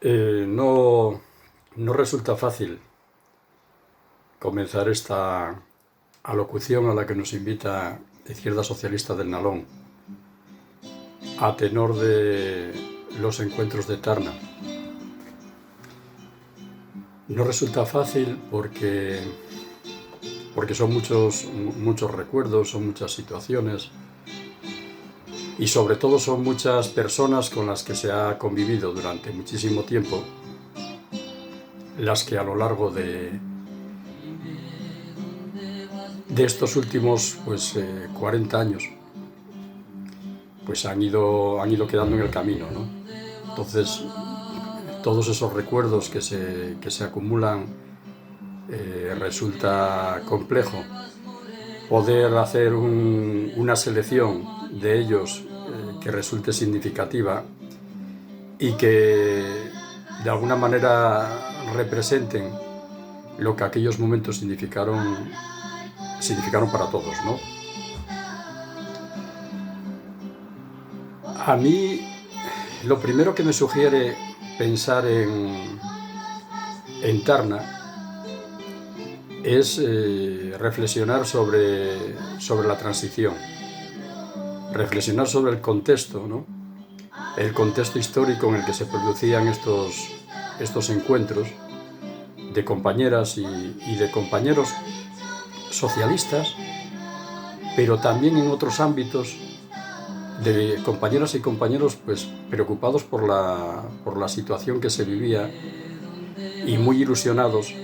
No resulta fácil comenzar esta alocución a la que nos invita Izquierda Socialista del Nalón, a tenor de los encuentros de Tarna. No resulta fácil porque son muchos recuerdos, son muchas situaciones y sobre todo son muchas personas con las que se ha convivido durante muchísimo tiempo, las que a lo largo de estos últimos 40 años pues han ido quedando en el camino, ¿no? Entonces todos esos recuerdos que se acumulan, resulta complejo poder hacer una selección de ellos que resulte significativa y que de alguna manera representen lo que aquellos momentos significaron para todos, ¿no? A mí lo primero que me sugiere pensar en Tarna es reflexionar sobre la transición, reflexionar sobre el contexto, ¿no? El contexto histórico en el que se producían estos encuentros de compañeras y de compañeros socialistas, pero también en otros ámbitos de compañeras y compañeros pues preocupados por la situación que se vivía y muy ilusionados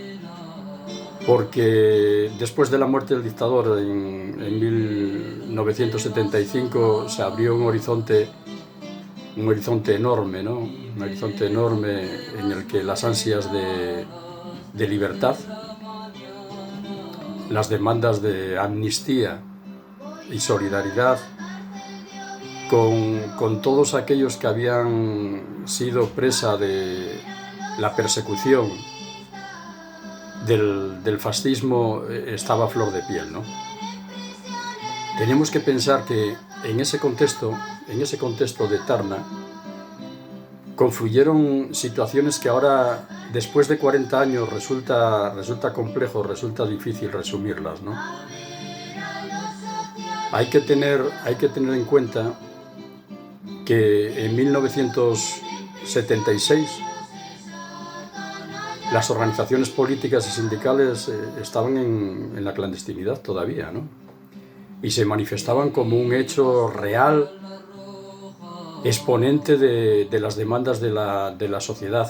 porque después de la muerte del dictador en 1975 se abrió un horizonte enorme, ¿no? Un horizonte enorme en el que las ansias de libertad, las demandas de amnistía y solidaridad con todos aquellos que habían sido presa de la persecución del fascismo estaba a flor de piel, ¿no? Tenemos que pensar que en ese contexto de Tarna confluyeron situaciones que ahora, después de 40 años, resulta complejo, resulta difícil resumirlas, ¿no? Hay que tener en cuenta que en 1976 las organizaciones políticas y sindicales estaban en la clandestinidad todavía, ¿no? Y se manifestaban como un hecho real, exponente de las demandas de la sociedad.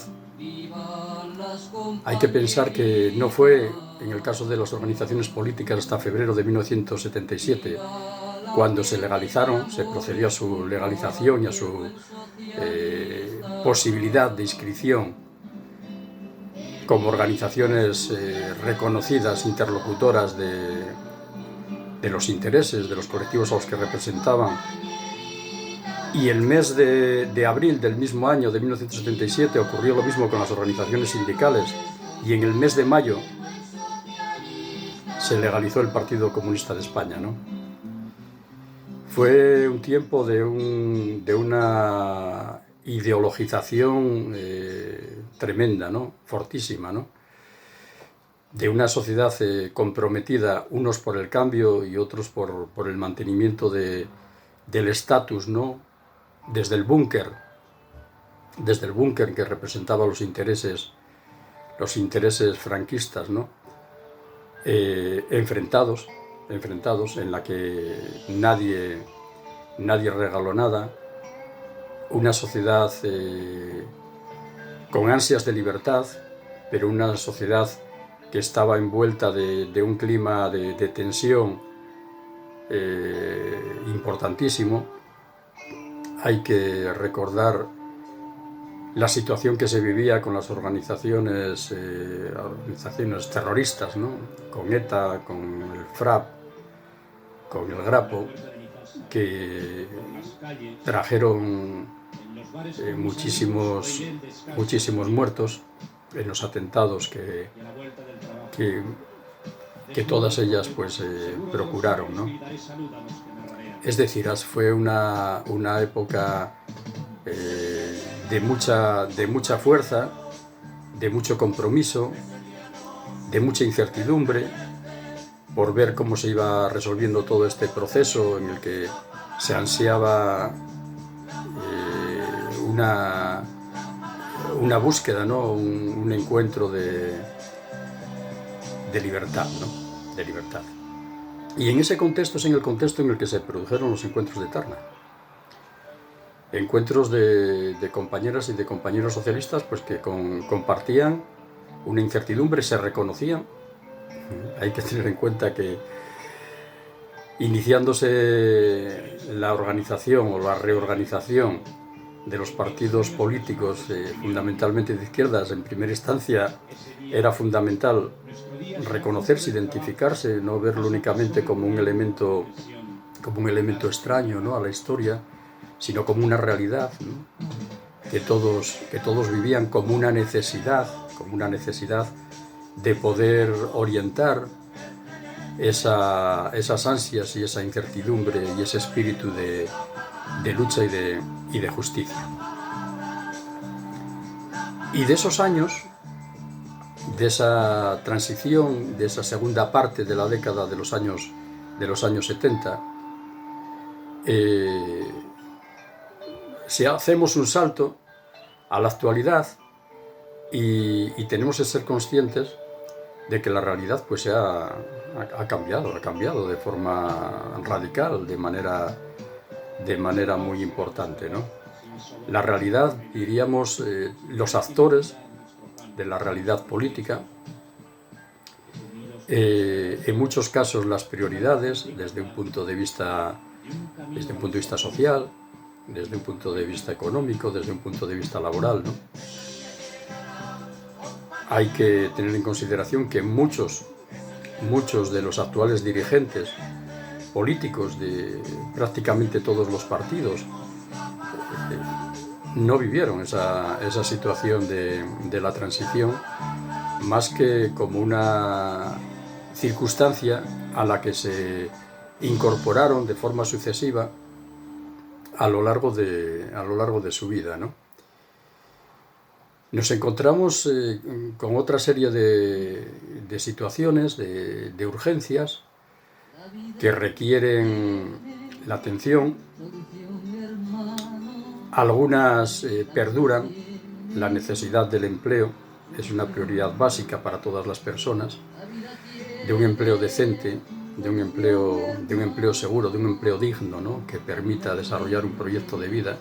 Hay que pensar que no fue, en el caso de las organizaciones políticas, hasta febrero de 1977, cuando se legalizaron, se procedió a su legalización y a su posibilidad de inscripción como organizaciones reconocidas, interlocutoras de los intereses de los colectivos a los que representaban. Y el mes de abril del mismo año, de 1977, ocurrió lo mismo con las organizaciones sindicales, y en el mes de mayo se legalizó el Partido Comunista de España, ¿no? Fue un tiempo de una ideologización tremenda, ¿no? Fortísima, ¿no? De una sociedad comprometida, unos por el cambio y otros por el mantenimiento del estatus, ¿no? Desde el búnker que representaba los intereses franquistas, ¿no? Enfrentados, en la que nadie regaló nada, una sociedad con ansias de libertad, pero una sociedad que estaba envuelta de un clima de tensión importantísimo. Hay que recordar la situación que se vivía con las organizaciones terroristas, ¿no? Con ETA, con el FRAP, con el Grapo, que trajeron muchísimos muertos en los atentados que todas ellas pues procuraron, ¿no? Es decir, fue una época de mucha fuerza, de mucho compromiso, de mucha incertidumbre, por ver cómo se iba resolviendo todo este proceso en el que se ansiaba una búsqueda, ¿no? un encuentro de libertad, ¿no? De libertad. Y en ese contexto es en el contexto en el que se produjeron los encuentros de Tarna. Encuentros de compañeras y de compañeros socialistas pues que compartían una incertidumbre, se reconocían. Hay que tener en cuenta que iniciándose la organización o la reorganización de los partidos políticos, fundamentalmente de izquierdas, en primera instancia era fundamental reconocerse, identificarse, no verlo únicamente como un elemento extraño, ¿no?, a la historia, sino como una realidad, ¿no?, que todos vivían como una necesidad de poder orientar esas ansias y esa incertidumbre y ese espíritu de lucha y de justicia. Y de esos años, de esa transición, de esa segunda parte de la década de los años 70, si hacemos un salto a la actualidad y tenemos que ser conscientes de que la realidad pues ha cambiado de forma radical, de manera muy importante, ¿no? La realidad, diríamos, los actores de la realidad política, en muchos casos las prioridades desde un punto de vista social, desde un punto de vista económico, desde un punto de vista laboral, ¿no? Hay que tener en consideración que muchos de los actuales dirigentes políticos de prácticamente todos los partidos no vivieron esa situación de la transición más que como una circunstancia a la que se incorporaron de forma sucesiva a lo largo de su vida, ¿no? Nos encontramos con otra serie de situaciones, de urgencias que requieren la atención. Algunas perduran. La necesidad del empleo es una prioridad básica para todas las personas, de un empleo decente, de un empleo seguro, de un empleo digno, ¿no?, que permita desarrollar un proyecto de vida.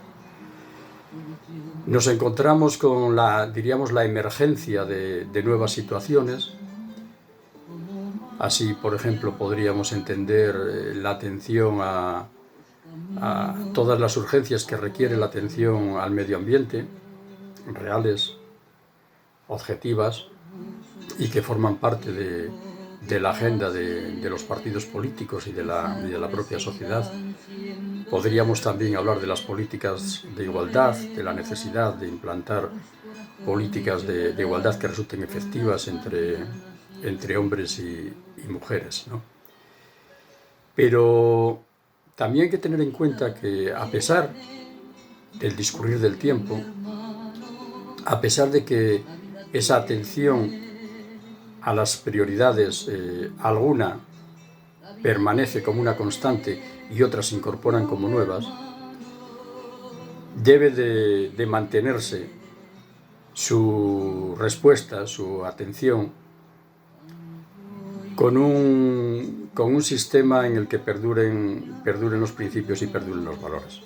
Nos encontramos con la emergencia de nuevas situaciones. Así, por ejemplo, podríamos entender la atención a todas las urgencias que requiere la atención al medio ambiente, reales, objetivas, y que forman parte de la agenda de los partidos políticos y de la propia sociedad. Podríamos también hablar de las políticas de igualdad, de la necesidad de implantar políticas de igualdad que resulten efectivas entre hombres y mujeres, ¿no? Pero también hay que tener en cuenta que, a pesar del discurrir del tiempo, a pesar de que esa atención a las prioridades, alguna permanece como una constante y otras se incorporan como nuevas, debe de mantenerse su respuesta, su atención, con un sistema en el que perduren los principios y perduren los valores.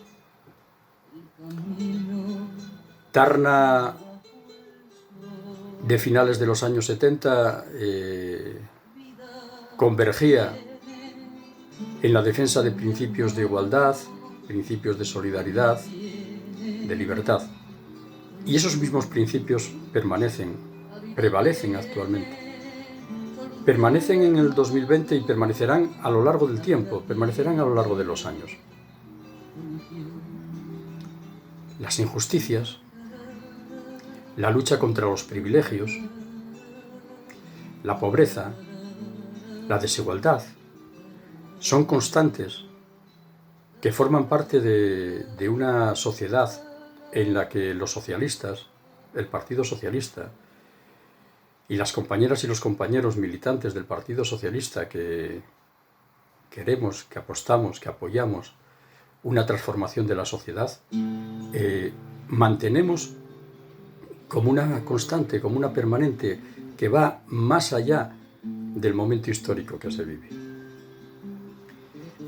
Tarna, de finales de los años 70, convergía en la defensa de principios de igualdad, principios de solidaridad, de libertad. Y esos mismos principios prevalecen actualmente. Permanecen en el 2020 y permanecerán a lo largo del tiempo, permanecerán a lo largo de los años. Las injusticias, la lucha contra los privilegios, la pobreza, la desigualdad, son constantes que forman parte de una sociedad en la que los socialistas, el Partido Socialista, y las compañeras y los compañeros militantes del Partido Socialista que queremos, que apostamos, que apoyamos una transformación de la sociedad, mantenemos como una constante, como una permanente, que va más allá del momento histórico que se vive.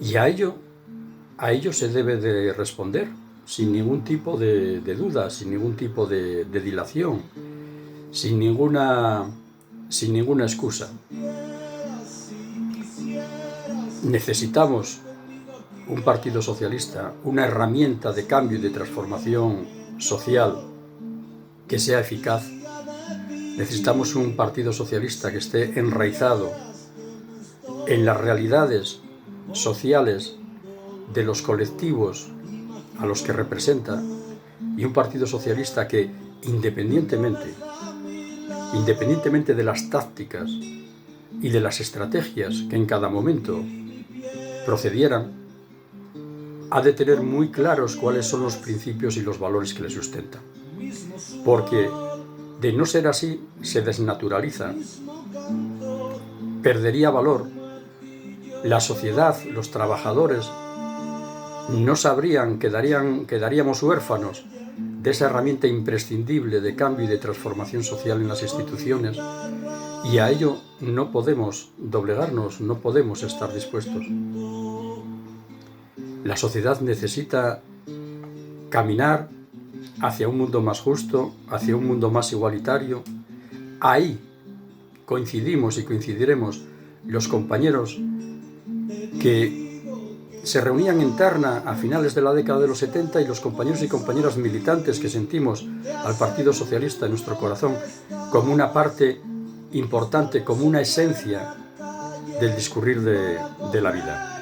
Y a ello se debe de responder sin ningún tipo de duda, sin ningún tipo de dilación, sin ninguna excusa. Necesitamos un Partido Socialista, una herramienta de cambio y de transformación social que sea eficaz. Necesitamos un Partido Socialista que esté enraizado en las realidades sociales de los colectivos a los que representa, y un Partido Socialista que, independientemente de las tácticas y de las estrategias que en cada momento procedieran, ha de tener muy claros cuáles son los principios y los valores que le sustentan. Porque de no ser así, se desnaturaliza, perdería valor, la sociedad, los trabajadores, no sabrían, quedaríamos huérfanos de esa herramienta imprescindible de cambio y de transformación social en las instituciones, y a ello no podemos doblegarnos, no podemos estar dispuestos. La sociedad necesita caminar hacia un mundo más justo, hacia un mundo más igualitario. Ahí coincidimos y coincidiremos los compañeros que se reunían en Tärna a finales de la década de los 70 y los compañeros y compañeras militantes que sentimos al Partido Socialista en nuestro corazón como una parte importante, como una esencia del discurrir de la vida.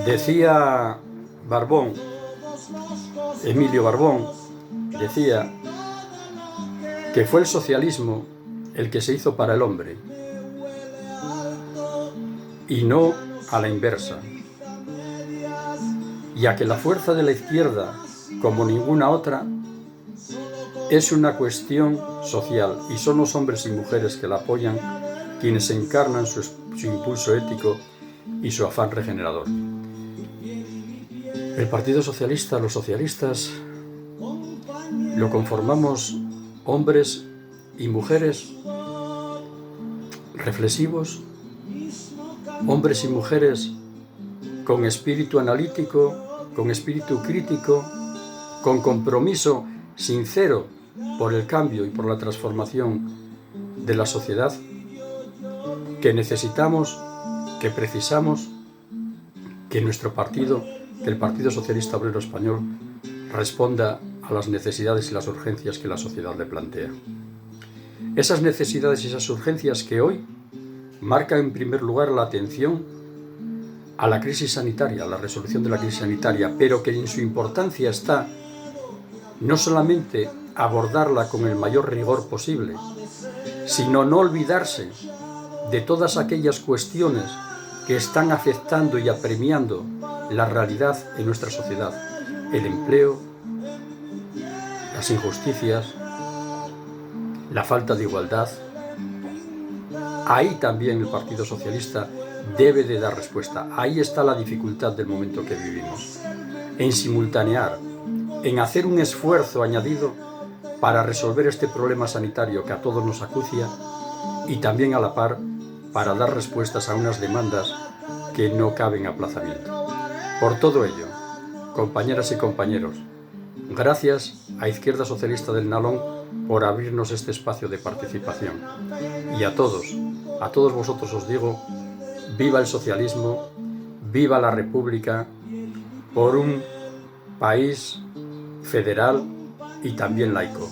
Decía Barbón, Emilio Barbón, decía que fue el socialismo el que se hizo para el hombre y no a la inversa, ya que la fuerza de la izquierda, como ninguna otra, es una cuestión social, y son los hombres y mujeres que la apoyan quienes encarnan su impulso ético y su afán regenerador. El Partido Socialista, los socialistas, lo conformamos hombres y mujeres reflexivos, hombres y mujeres con espíritu analítico, con espíritu crítico, con compromiso sincero por el cambio y por la transformación de la sociedad, que necesitamos, que precisamos que nuestro partido, que el Partido Socialista Obrero Español, responda a las necesidades y las urgencias que la sociedad le plantea. Esas necesidades y esas urgencias que hoy marcan en primer lugar la atención a la crisis sanitaria, a la resolución de la crisis sanitaria, pero que en su importancia está no solamente abordarla con el mayor rigor posible, sino no olvidarse de todas aquellas cuestiones que están afectando y apremiando la realidad en nuestra sociedad: el empleo, las injusticias, la falta de igualdad. Ahí también el Partido Socialista debe de dar respuesta. Ahí está la dificultad del momento que vivimos, en simultanear, en hacer un esfuerzo añadido para resolver este problema sanitario que a todos nos acucia, y también a la par para dar respuestas a unas demandas que no caben aplazamiento. Por todo ello, compañeras y compañeros, gracias a Izquierda Socialista del Nalón por abrirnos este espacio de participación. Y a todos vosotros os digo: viva el socialismo, viva la República, por un país federal y también laico.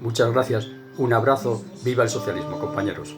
Muchas gracias, un abrazo, viva el socialismo, compañeros.